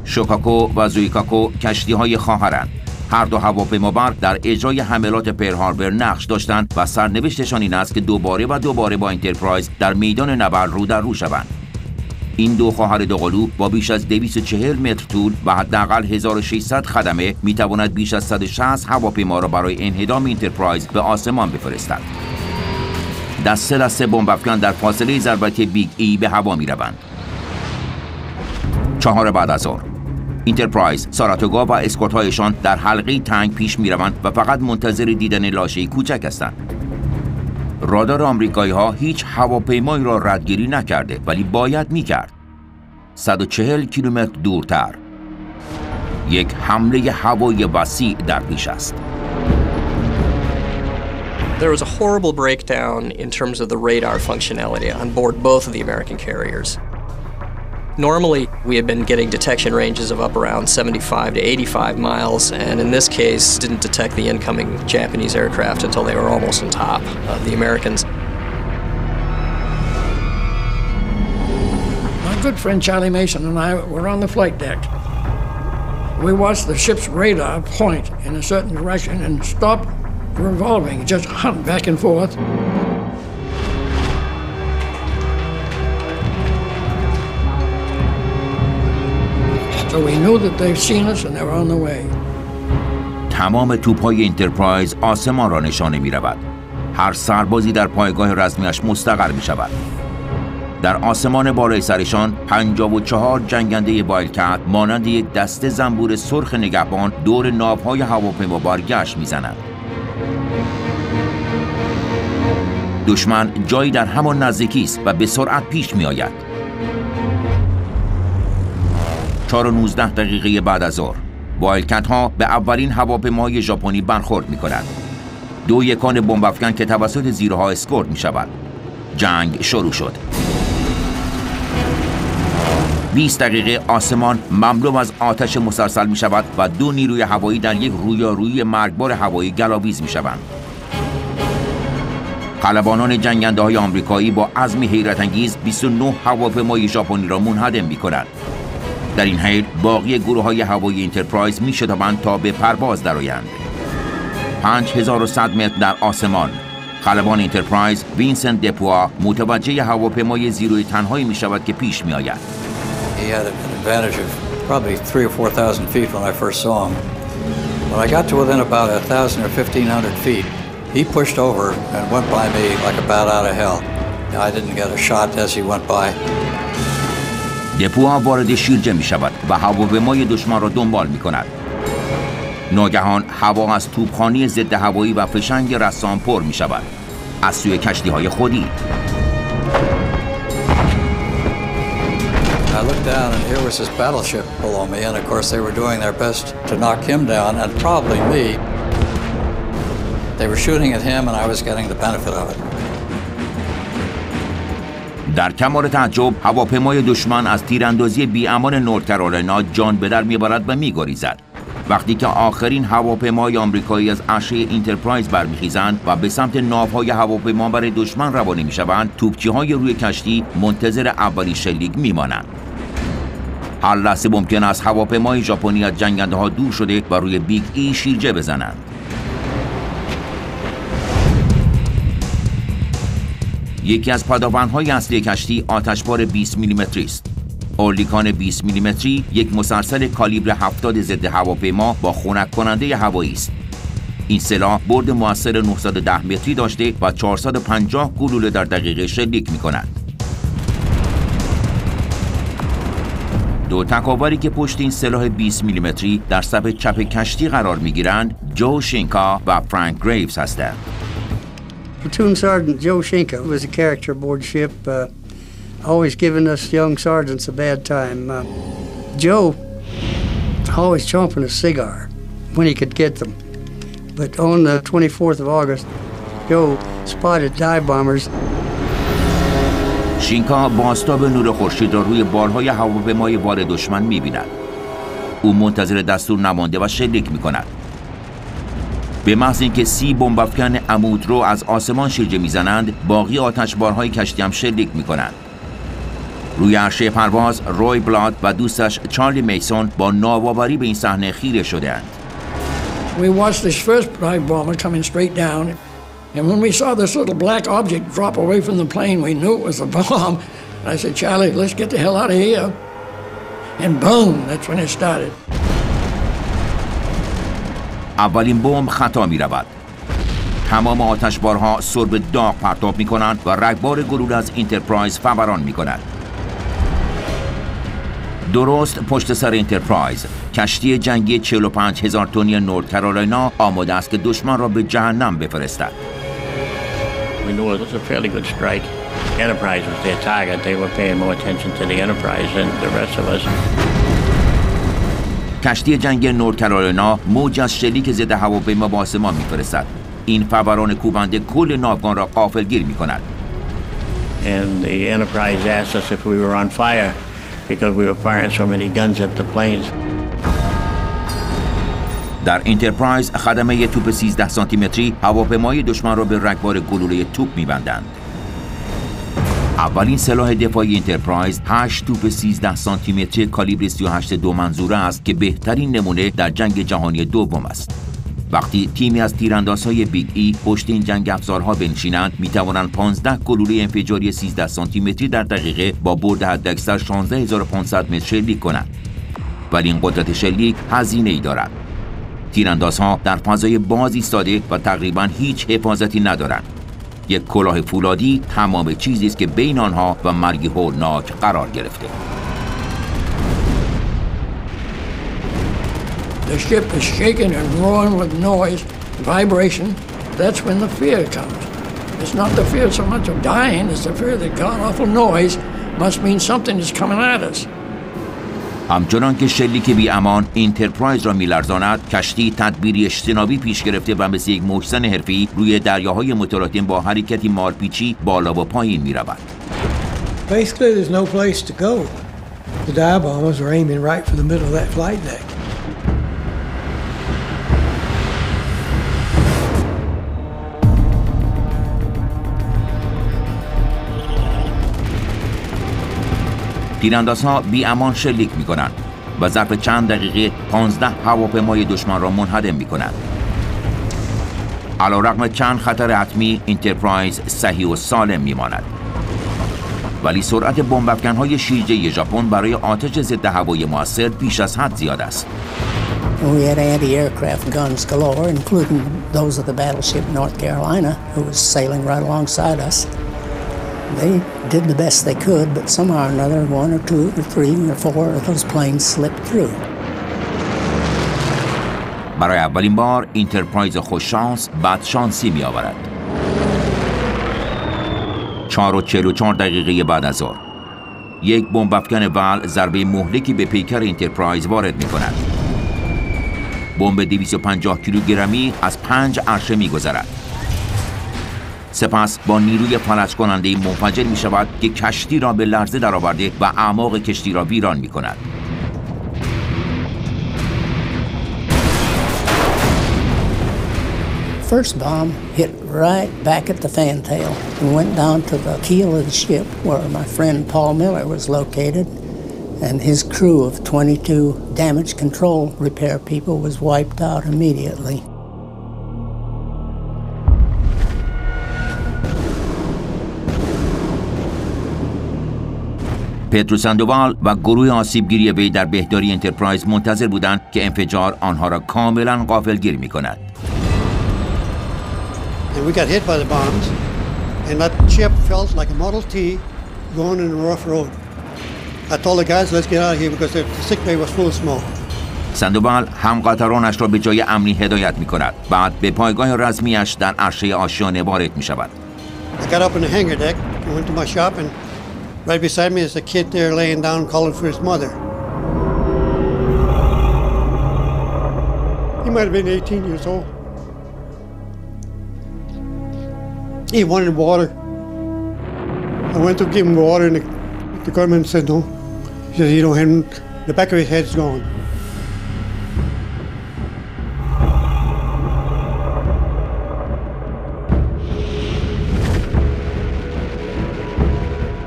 شوکاکو و زویکاکو کشتی‌های خواهرند. هر دو هواپیمابر در اجرای حملات پرل هاربر نقش داشتند و سرنوشتشان این است که دوباره و دوباره با انترپرایز در میدان نبرد رو در رو شوند. این دو خواهر دوقلو با بیش از 240 متر طول و حداقل 1600 خدمه میتواند بیش از 160 هواپیما را برای انهدام انترپرایز به آسمان بفرستند. دسته دسته بمب‌افکن در فاصله ضربتی بیگ ای به هوا میروند. 4 بعد از ظهر انترپرایز، ساراتوگا و اسکورت‌هایشان در حلقه تنگ پیش میروند و فقط منتظر دیدن لاشه کوچک هستند. رادار آمریکایی‌ها هیچ هواپیمایی را ردگیری نکرده ولی باید میکرد. 140 کیلومتر دورتر یک حمله هوایی وسیع در پیش است. There was a horrible breakdown in terms of the radar functionality on board both of the American carriers. Normally, we had been getting detection ranges of up around 75 to 85 miles, and in this case, didn't detect the incoming Japanese aircraft until they were almost on top of the Americans. My good friend Charlie Mason and I were on the flight deck. We watched the ship's radar point in a certain direction and stop revolving, just hunt back and forth. So we knew that they've seen us and they were on the way. تمام توپ‌های انترپرایز آسمان را نشانه می‌رود. هر سربازی در پایگاه رزمیش مستقر می‌شود. در آسمان بالای سرشان 54 جنگنده وایلدکت مانند یک دسته زنبور سرخ نگهبان دور ناوهای هواپیمابر گشت می‌زنند. دشمن جایی در همان نزدیکی است و به سرعت پیش می‌آید. 4:19 بعد از ظهر وایلدکت ها به اولین هواپیماهای ژاپنی برخورد می‌کنند. 2 یکان بمب‌افکن که توسط زیرها اسکورت می‌شود. جنگ شروع شد. 20 دقیقه آسمان مملو از آتش مسلسل می‌شود و 2 نیروی هوایی در یک رویارویی مرگبار هوایی گلاویز می‌شوند. خلبانان جنگنده‌های آمریکایی با عزمی حیرت‌انگیز 29 هواپیمای ژاپنی را منهدم می‌کنند. در این حین باقی گروه‌های هوایی انترپرایز می‌شتابند تا به پرواز درآیند. 5100 متر در آسمان خلبان انترپرایز وینسنت دپوا متوجه هواپیمای زیروی تنهایی می‌شود که پیش می‌آید. He had an advantage of probably 3,000 or 4,000 feet when I first saw him. When I got to within about 1,000 or 1,500 feet, he pushed over and went by me like a bat out of hell. I didn't get a shot as he went by. دپوا وارد شیرجه می شود و هواپیمای دشمن را دنبال می کند. ناگهان هوا از توپخانه ضد هوایی و فشنگ رسام پر می شود. از سوی کشتی‌های خودی. I looked down and here was his battleship below me, and of course they were doing their best to knock him down and probably me. They were shooting at him and I was getting the benefit of it. در کمال تعجب هواپیمای دشمن از تیراندازی بی‌امان نورت کارولاینا جان به در می‌برد و می‌گریزد. وقتی که آخرین هواپیمای آمریکایی از عرشه انترپرایز برمیخیزند و به سمت ناوهای هواپیمابر دشمن روانه می‌شوند، توپچی‌های روی کشتی منتظر اولین شلیک می‌مانند. هر لحظه ممکن است هواپیمای ژاپنی از جنگنده‌ها دور شده و روی بیگ ای شیرجه بزنند. یکی از پدافندهای اصلی کشتی آتشبار 20 میلیمتری است. اورلیکان 20 میلیمتری یک مسلسل کالیبر 70 ضد هواپیما با خنک کننده هوایی است. این سلاح برد موثر 910 متری داشته و 450 گلوله در دقیقه شلیک می‌کند. دو تکاوری که پشت این سلاح 20 میلیمتری در صف چپ کشتی قرار می‌گیرند، جو شینکا و فرانک گریوز هستند. Platoon Sergeant Joe Shinka was a character aboard ship, always giving us young sergeants a bad time. Joe always chomping a cigar when he could get them. But on the 24th of August, Joe spotted dive bombers. شینکا بازتاب نور خورشید را روی بالهای هواپیمای وار دشمن می‌بیند. او منتظر دستور نمانده و شلیک می‌کند. به محض اینکه 30 بمب‌افکن عمود رو از آسمان شیرجه می‌زنند، باقی آتشبارهای کشتی هم شلیک می‌کنند. روی عرشه پرواز روی بلاد و دوستش چارلی میسون با ناباوری به این صحنه خیره شده‌اند. We watched this first dive bomber coming straight down, and when we saw this little black object drop away from the plane, we knew it was a bomb. I said, Charlie, let's get the hell out of here. And boom, that's when it started. اولین بمب خطا می رود. تمام آتشبارها سرب داغ پرتاب می کنند و رگبار گلوله از انترپرایز فوران می کند. درست پشت سر انترپرایز، کشتی جنگی 45,000 تنی نورد کارولاینا آماده است که دشمن را به جهنم بفرستد. We knew it was a fairly good strike. Enterprise was their target. They were paying more attention to the Enterprise than the rest of us. کشتی جنگی نورد کارولاینا موج از شلیک ضد هواپیما به آسمان می‌فرستد. این فوران کوبنده کل ناوگان را غافلگیر می‌کند. And the Enterprise asked us if we were on fire because we were firing so many guns at the planes. در انترپرایز خدمه توپ 13 سانتی متری هواپیمای دشمن را به رگبار گلوله توپ می‌بندند. اولین سلاح دفاعی انترپرایز 8 توپ 13 سانتی متری کالیبر 38 دو منظوره است که بهترین نمونه در جنگ جهانی دوم است. وقتی تیمی از تیراندازهای بیگ ای پشت این جنگ افزارها بنشینند، می‌توانند 15 گلوله انفجاری 13 سانتی متری در دقیقه با برد حداکثر 16500 متر شلیک کنند. ولی این قدرت شلیک هزینه‌ای دارد. تیراندازها در فضای باز ایستاده و تقریباً هیچ حفاظتی ندارند. یک کلاه فولادی تمام چیزی است که بین آنها و مرگ هولناک قرار گرفته. The ship is shaking and roaring with noise, vibration. That's when the fear comes. It's not the fear so much of dying, it's the fear that god-awful noise must mean something is coming at us. همچنان که شلیک بی امان انترپرایز را می‌لرزاند، کشتی تدبیری اجتنابی پیش گرفته و مثل یک موجزن حرفی روی دریاهای متلاطم با حرکتی مارپیچی بالا و پایین می‌رود. Basically, there's no place to go. The dive bombers were aiming right for the middle of that flight deck. تیراندازها بی امان شلیک می کنند و ظرف چند دقیقه 15 هواپیمای دشمن را منهدم می کنند. علیرغم چند خطر حتمی، انترپرایز صحیح و سالم می ماند. ولی سرعت بمب‌افکن‌های شیرجه ژاپن برای آتش ضد هوایی مؤثر بیش از حد زیاد است. We had anti-aircraft guns galore, including those of the battleship North Carolina, who was sailing right alongside us. They did the best they could, but somehow or another, 1 or 2 or 3 or 4 of those planes slipped through. برای اولین بار انترپرایز خوششانس بدشانسی می آورد. 4:44 دقیقه بعد از ظهر یک بمب‌افکن ول ضربه مهلکی به پیکر انترپرایز وارد می کند. بمب 250 کیلوگرمی از 5 عرشه می گذرد. سپس با نیروی فلج کننده منفجر می شود که کشتی را به لرزه درآورده و اعماق کشتی را ویران می کند. First bomb hit right back at the fantail and went down to the keel of the ship where my friend Paul Miller was located, and his crew of 22 damage control repair people was wiped out immediately. پدرو ساندوال و گروه آسیبگیری وی در بهداری انترپرایز منتظر بودند که انفجار آنها را کاملا غافلگیر می کند. And we got hit by the bombs, and that ship felt like a Model T going in a rough road. I told the guys, let's get out of here because the sick bay was full of smoke. ساندوال همقطرانش را به جای امنی هدایت می کند. بعد به پایگاه رزمیش در عرشه آشیانه وارد می شود. I got up in the hangar deck, I went to my shop, and right beside me is a kid there laying down calling for his mother. He might have been 18 years old. He wanted water. I went to give him water, and the gunman said no. He said, you don't have him, the back of his head's gone.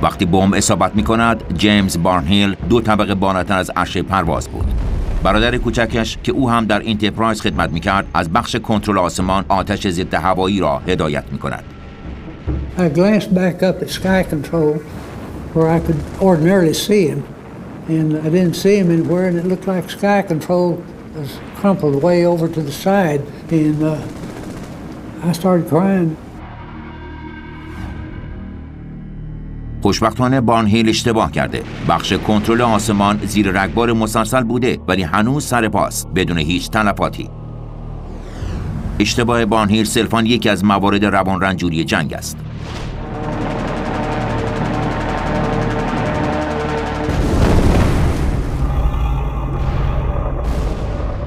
وقتی بمب اصابت می‌کند، جیمز بارنهیل 2 طبقه بالاتر از عرشه پرواز بود. برادر کوچکش که او هم در انترپرایز خدمت می‌کرد، از بخش کنترل آسمان آتش ضد هوایی را هدایت می‌کند. I glanced back up at sky control where I could ordinarily see him, and I didn't see him anywhere, and it looked like sky control was crumpled way over to the side, and I started crying. خوشبختانه بارنهیل اشتباه کرده. بخش کنترل آسمان زیر رگبار مسلسل بوده ولی هنوز سر پاست بدون هیچ تلفاتی. اشتباه بارنهیل صرفاً یکی از موارد روان رنجوری جنگ است.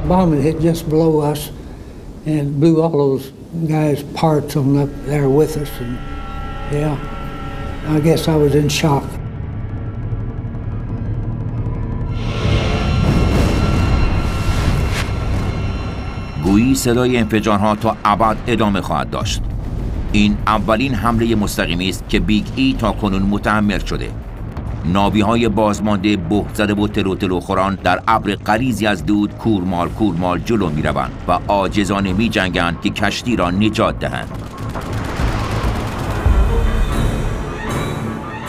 Bomb had hit just below us and blew all those guys' parts on up there with us, and yeah, I guess I was in shock. گویی صدای انفجارها تا ابد ادامه خواهد داشت. این اولین حمله مستقیمی است که بیگ ای تا کنون متحمل شده. نابی‌های بازمانده بهت زده و تلو خوران در ابر غلیظی از دود کورمال جلو می‌روند و عاجزانه می‌جنگند که کشتی را نجات دهند.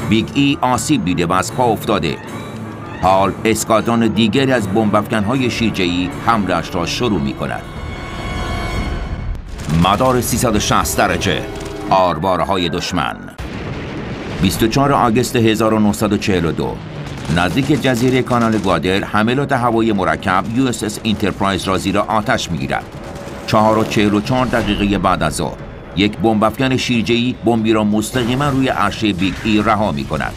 بیگ ای آسیب دیده و از پا افتاده. حال اسکادران دیگری از بمب‌افکن‌های شیرجه‌ای حمله‌اش را شروع می‌کند. مدار 360 درجه آرواره‌های دشمن. 24 آگوست 1942 نزدیک جزیره کانال گوادل حملات هوایی مرکب USS انترپرایز را زیر آتش می‌گیرد. 4:44 دقیقه بعد از ظهر یک بمب‌افکن شیرجه‌ای بمبی را مستقیما روی عرشه بیگ ای رها می‌کند.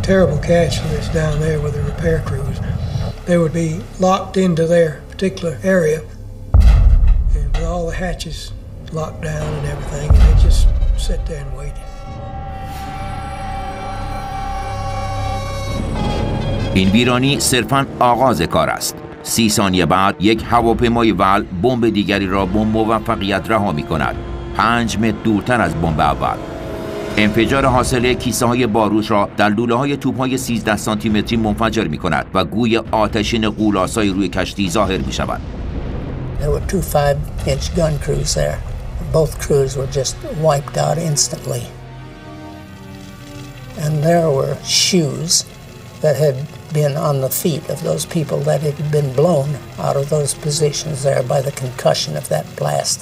Terrible catch was down there with the repair crews. They would be locked into their particular area, and with all the hatches locked down and everything, and they just sat there and waited. این ویرانی صرفاً آغاز کار است. 30 ثانیه بعد یک هواپیمای ول بمب دیگری را با موفقیت رها می‌کند. 5 متر دورتر از بمب اول. انفجار حاصل کیسه‌های باروت را در لوله‌های توپ‌های 13 سانتیمتری منفجر می‌کند و گوی آتشین غول‌آسایی روی کشتی ظاهر می‌شود. There were 2 5-inch gun crews there. Both crews were just wiped out instantly. And there were shoes that had been on the feet of those people that had been blown out of those positions there by the concussion of that blast.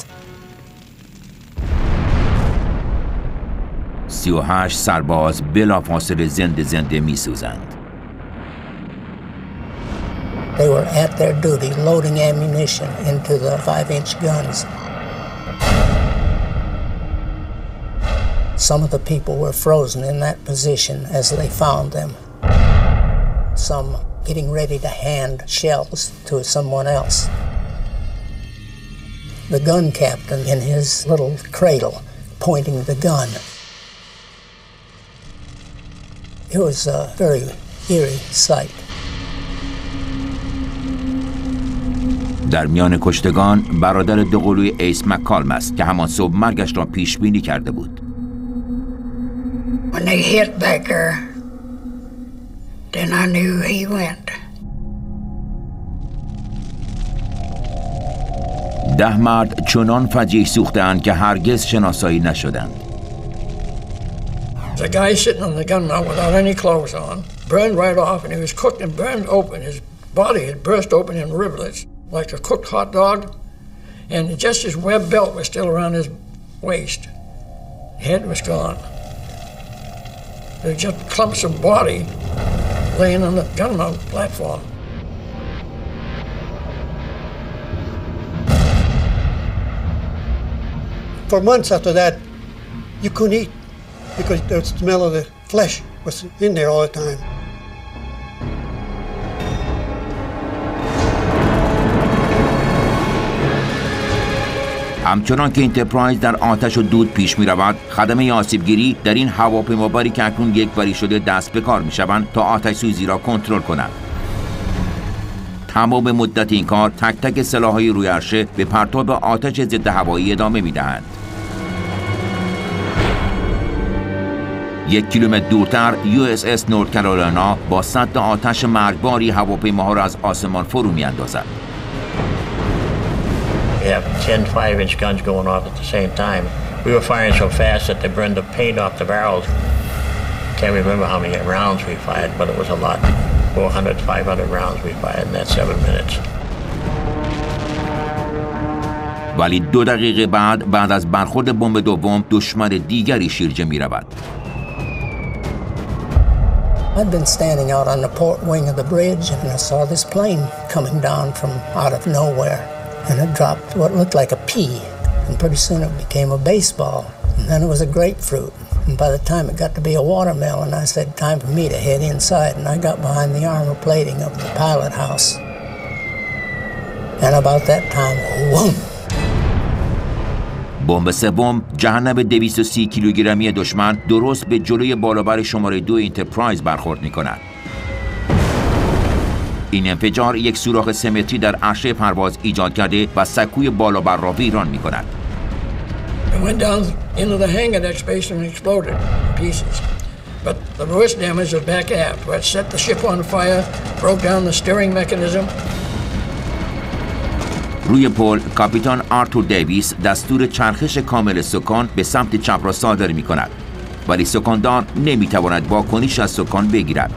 38 سرباز بلافاصله زنده می‌سوزند. They were at their duty loading ammunition into the 5-inch guns. Some of the people were frozen in that position as they found them. Some getting ready to hand shells to someone else. The gun captain in his little cradle pointing the gun. It was a very eerie sight. در میان کشتگان برادر دوقلوی ایس مککالم است که همان صبح مرگش را پیش بینی کرده بود. When they hit Becker, then I knew he went. 10 مرد چنان فجیع سوختند که هرگز شناسایی نشدند. The guy sitting on the gun mount without any clothes on, burned right off, and he was cooked and burned open. His body had burst open in rivulets, like a cooked hot dog, and just his web belt was still around his waist. Head was gone. There were just clumps of body laying on the gun mount platform. For months after that, you couldn't eat because the smell of the flesh was in there all the time. همچنان که انترپرایز در آتش و دود پیش می رود، خدمه آسیبگیری در این هواپیمابری که اکنون یک بری شده دست به کار می شوند تا آتش سوزی را کنترل کنند. تمام مدت این کار تک تک سلاح‌های روی عرشه به پرتاب آتش ضد هوایی ادامه می دهند. 1 کیلومتر دورتر USS نورت کارولاینا با سد آتش مرگباری هواپیماها را از آسمان فرو می اندازد. We have 10 5-inch guns going off at the same time. We were firing so fast that they burned the paint off the barrels. Can't remember how many rounds we fired, but it was a lot. 400, 500 rounds we fired in that 7 minutes. ولی 2 دقیقه بعد از برخورد بمب دوم دشمن دیگری شیرجه می رود. I'd been standing out on the port wing of the bridge and I saw this plane coming down from out of nowhere. And it dropped what looked like a pea, and pretty soon it became a baseball, and then it was a grapefruit. And by the time it got to be a watermelon, I said, time for me to head inside, and I got behind the armor plating of the pilot house. And about that time, whoom! بمب سوم جهنم 230 کیلوگرمی دشمن درست به جلوی بالابر شماره 2 انترپرایز برخورد می‌کند. این انفجار یک سوراخ 3 متری در عرشه پرواز ایجاد کرده و سکوی بالابر را ویران می‌کند. It went down into the hangar that space and exploded in pieces. But the worst damage was back aft, where it set the ship on fire, broke down the steering mechanism. روی پل کاپیتان آرتور دیویس دستور چرخش کامل سکان به سمت چپ را صادر می‌کند، ولی سکاندار نمی‌تواند واکنش از سکان بگیرد.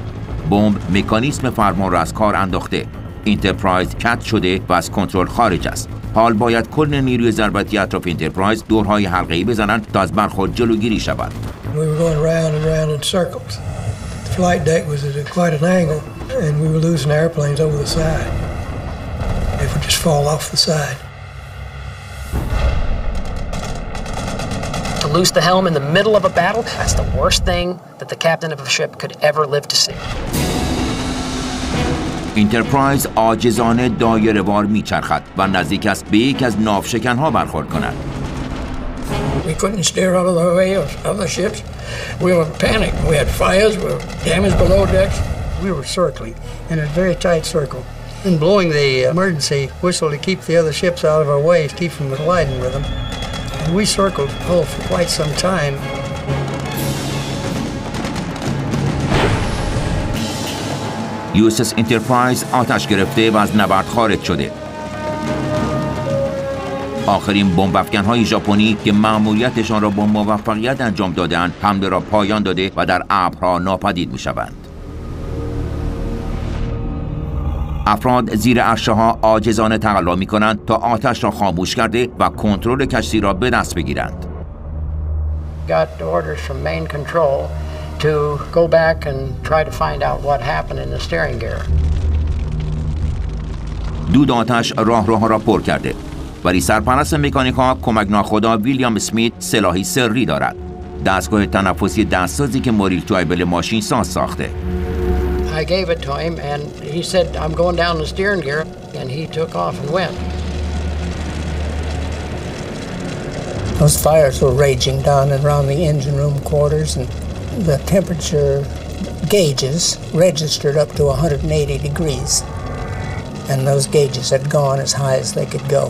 بمب مکانیزم فرمان را از کار انداخته. انترپرایز کت شده و از کنترل خارج است. حال باید کل نیروی ضربتی اطراف انترپرایز دورهای حلقه‌ای بزنند تا از برخورد جلوگیری شود. We were going round and round in circles. The flight deck was at quite an angle and we were losing airplanes over the side. They would just fall off the side. To lose the helm in the middle of a battle, that's the worst thing that the captain of a ship could ever live to see. انترپرایز عاجزانه دایره‌وار میچرخد و نزدیک است به یک از ناوشکن‌ها برخورد کند. We couldn't steer out of the way of other ships. We were panicked. We had fires. We were damaged below decks. We were circling in a very tight circle and blowing the emergency whistle to keep the other ships out of our way, to keep from colliding with them. And we circled for quite some time. USS انترپرایز آتش گرفته و از نبرد خارج شده. آخرین بمب افکن‌های ژاپنی که مأموریتشان را با موفقیت انجام دادند، حمله را پایان داده و در ابرها ناپدید می‌شوند. افراد زیر عرشه‌ها عاجزانه تقلا می‌کنند تا آتش را خاموش کرده و کنترل کشتی را به دست بگیرند. Got orders from main control to go back and try to find out what happened in the steering gear. دود آتش راهروها را پر کرده، ولی سرپرست مکانیکا کمک ناخدا ویلیام اسمیت سلاحی سری دارد. دستگاه تنفسی دستسازی که موریل توایبل ماشین ساز ساخته. I gave it to him and he said, I'm going down the steering gear, and he took off and went. Those fires were raging down and around the engine room quarters, and the temperature gauges registered up to 180 degrees, and those gauges had gone as high as they could go.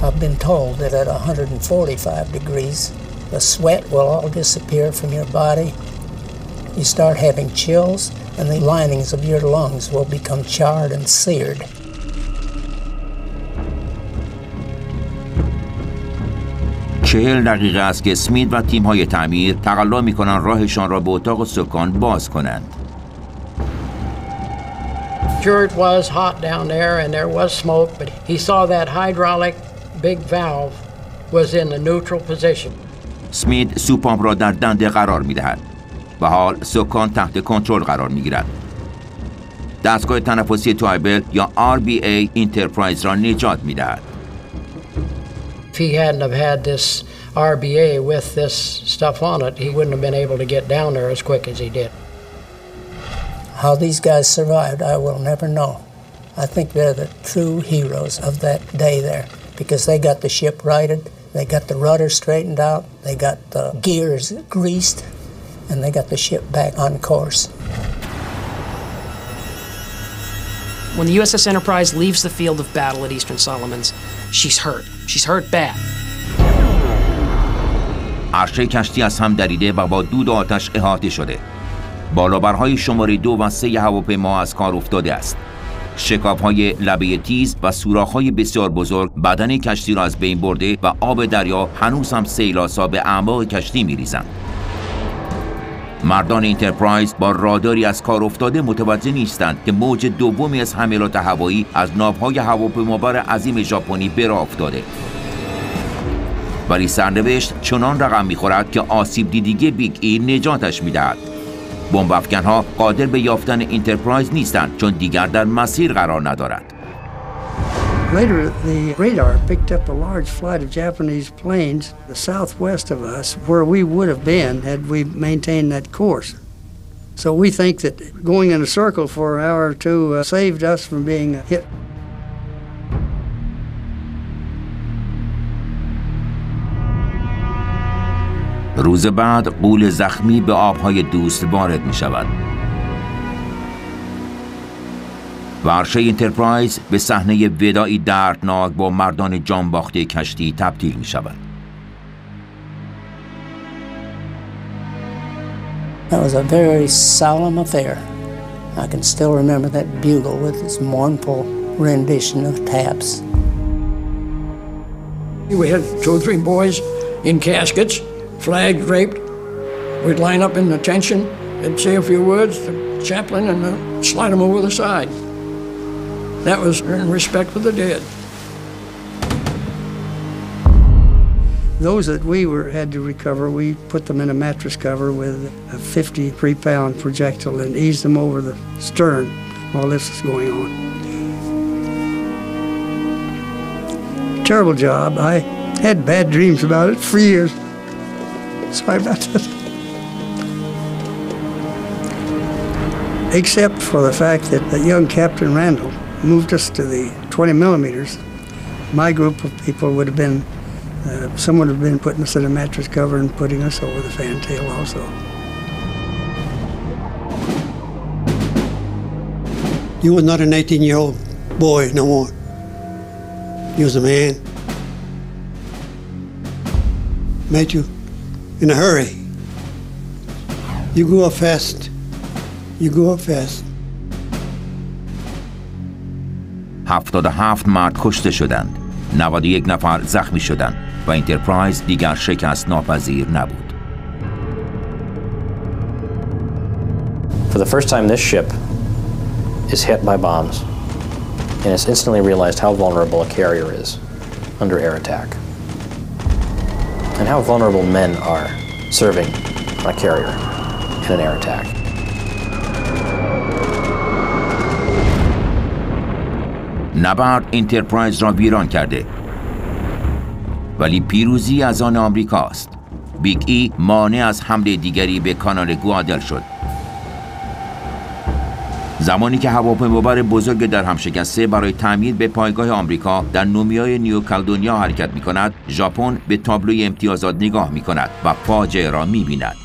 I've been told that at 145 degrees, the sweat will all disappear from your body. You start having chills, and the linings of your lungs will become charred and seared. 40 دقیقه است که اسمیت و تیم‌های تعمیر تقلا می‌کنند راهشان را به اتاق سکان باز کنند. Sure, it was hot down there and there was smoke, but he saw that hydraulic big valve was in the neutral position. اسمیت سوپامپ را در دنده قرار می‌دهد و حال سکان تحت کنترل قرار می‌گیرد. دستگاه تنفسی توایبل یا RBA انترپرایز را نجات می‌دهد. If he hadn't have had this RBA with this stuff on it, he wouldn't have been able to get down there as quick as he did. How these guys survived, I will never know. I think they're the true heroes of that day there, because they got the ship righted, they got the rudder straightened out, they got the gears greased, and they got the ship back on course. When the USS Enterprise leaves the field of battle at Eastern Solomons, she's hurt. She's hurt bad. عرشه کشتی از هم دریده و با دود آتش احاطه شده. بالابرهای شماره 2 و 3 هواپیما از کار افتاده است. شکاف‌های لبه تیز و سوراخ‌های بسیار بزرگ بدن کشتی را از بین برده و آب دریا هنوز هم سیل‌آسا به اعماق کشتی می‌ریزند. مردان انترپرایز با راداری از کار افتاده متوجه نیستند که موج دومی از حملات هوایی از ناوهای هواپیمابر عظیم ژاپنی به راه افتاده. ولی سرنوشت چنان رقم می‌خورد که آسیب دیدگی بیگ ای نجاتش می‌دهد. بمب افکن‌ها قادر به یافتن انترپرایز نیستند چون دیگر در مسیر قرار ندارد. Later, the radar picked up a large flight of Japanese planes the southwest of us, where we would have been had we maintained that course. So we think that going in a circle for an hour or two saved us from being hit. روز بعد غول زخمی به آبهای دوست وارد می شود. و عرشه انترپرایز به صحنه وداعی دردناک با مردان جانباخته کشتی تبدیل می شود. That was a very solemn affair. I can still remember that bugle with its mournful rendition of taps. We had 2 or 3 boys in caskets, flags draped. We'd line up in attention and say a few words to the chaplain and slide them over the side. That was in respect for the dead. Those that we had to recover, we put them in a mattress cover with a 53-pound projectile and eased them over the stern while this was going on. Terrible job. I had bad dreams about it for years. Sorry about that. Except for the fact that young Captain Randall moved us to the 20 millimeters. My group of people would have been, someone would have been putting us in a mattress cover and putting us over the fantail also. He was not an 18-year-old boy no more. He was a man. Met you in a hurry. You grew up fast. You grew up fast. 77 مرد کشته شدند. 91 نفر زخمی شدند و انترپرایز دیگر شکست ناپذیر نبود. For the first time, this ship is hit by bombs, and it's instantly realized how vulnerable a carrier is under air attack, and how vulnerable men are serving on a carrier in an air attack. نبرد انترپرایز را ویران کرده، ولی پیروزی از آن آمریکاست. بیگ ای مانع از حمله دیگری به کانال گوادل شد. زمانی که هواپیمابر بزرگ در هم شکسته برای تعمیر به پایگاه آمریکا در نومیای نیوکالدونیا حرکت می کند، ژاپن به تابلوی امتیازات نگاه می کند و فاجعه را می بیند.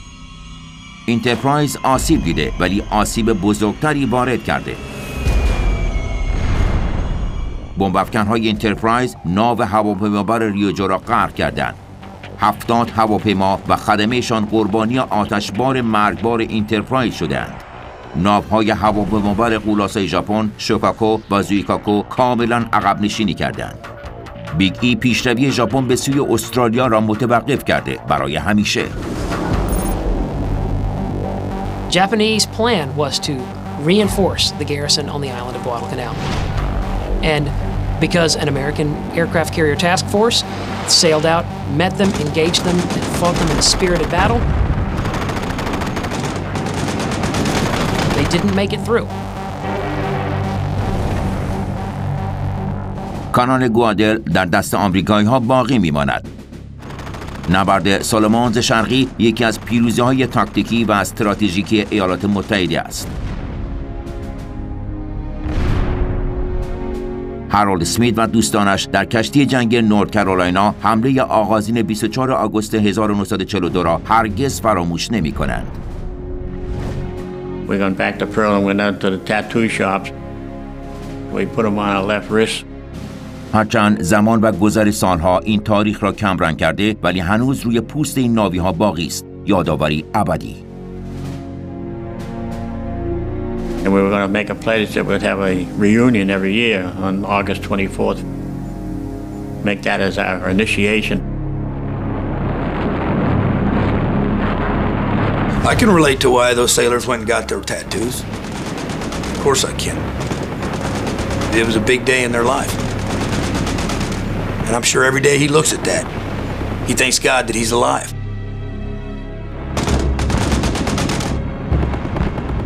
انترپرایز آسیب دیده ولی آسیب بزرگتری وارد کرده. بمب افکن‌های انترپرایز ناو هواپیمابر ریوجو را غرق کردند. 70 هواپیما و خدمه‌شان قربانی آتشبار مرگبار انترپرایز شدند. ناوهای هواپیمابر غول‌آسای ژاپن، شوکاکو و زویکاکو کاملا عقب نشینی کردند. بیگ ای پیشروی ژاپن به سوی استرالیا را متوقف کرده برای همیشه. Japanese plan was to reinforce the garrison on the island of Guadalcanal. And because an American aircraft carrier task force sailed out, met them, engaged them, and fought them in a spirited battle, they didn't make it through. کانال گوادل در دست آمریکایی‌ها باقی می‌ماند. نبرد سالمونز شرقی یکی از پیروزی‌های تاکتیکی و استراتژیکی ایالات متحده است. هارولد اسمیت و دوستانش در کشتی جنگ نورت کارولاینا حمله آغازین 24 آگوست 1942 را هرگز فراموش نمی‌کنند. We went back to Pearl and went out to the tattoo shops. We put them on our left wrist. هرچند زمان و گذر سالها این تاریخ را کمرنگ کرده، ولی هنوز روی پوست این ناوی‌ها باقی است. یادآوری ابدی. And we were going to make a pledge that we'd have a reunion every year on August 24th. Make that as our initiation. I can relate to why those sailors went and got their tattoos. Of course I can. It was a big day in their life. And I'm sure every day he looks at that, he thanks God that he's alive.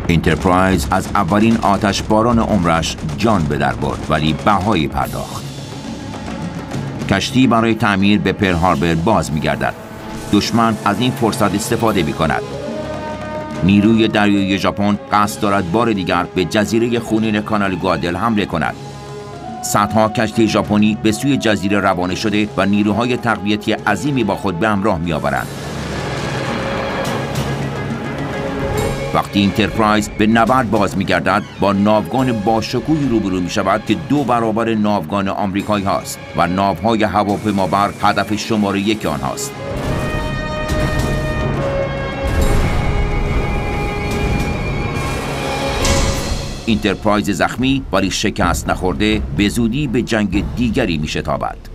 انترپرایز از اولین آتش باران عمرش جان به در برد، ولی بهایی پرداخت. کشتی برای تعمیر به پرل هاربر باز می‌گردد. دشمن از این فرصت استفاده می‌کند. نیروی دریایی ژاپن قصد دارد بار دیگر به جزیره خونین کانال گوادل حمله کند. صدها کشتی ژاپنی به سوی جزیره روانه شده و نیروهای تقویتی عظیمی با خود به همراه می‌آورند. وقتی انترپرایز به نبرد باز می‌گردد، با ناوگان باشکوهی روبرو می‌شود که 2 برابر ناوگان آمریکایی هاست و ناوهای هواپیمابر هدف شماره 1 آنهاست. انترپرایز زخمی ولی شکست نخورده به زودی به جنگ دیگری می‌شتابد.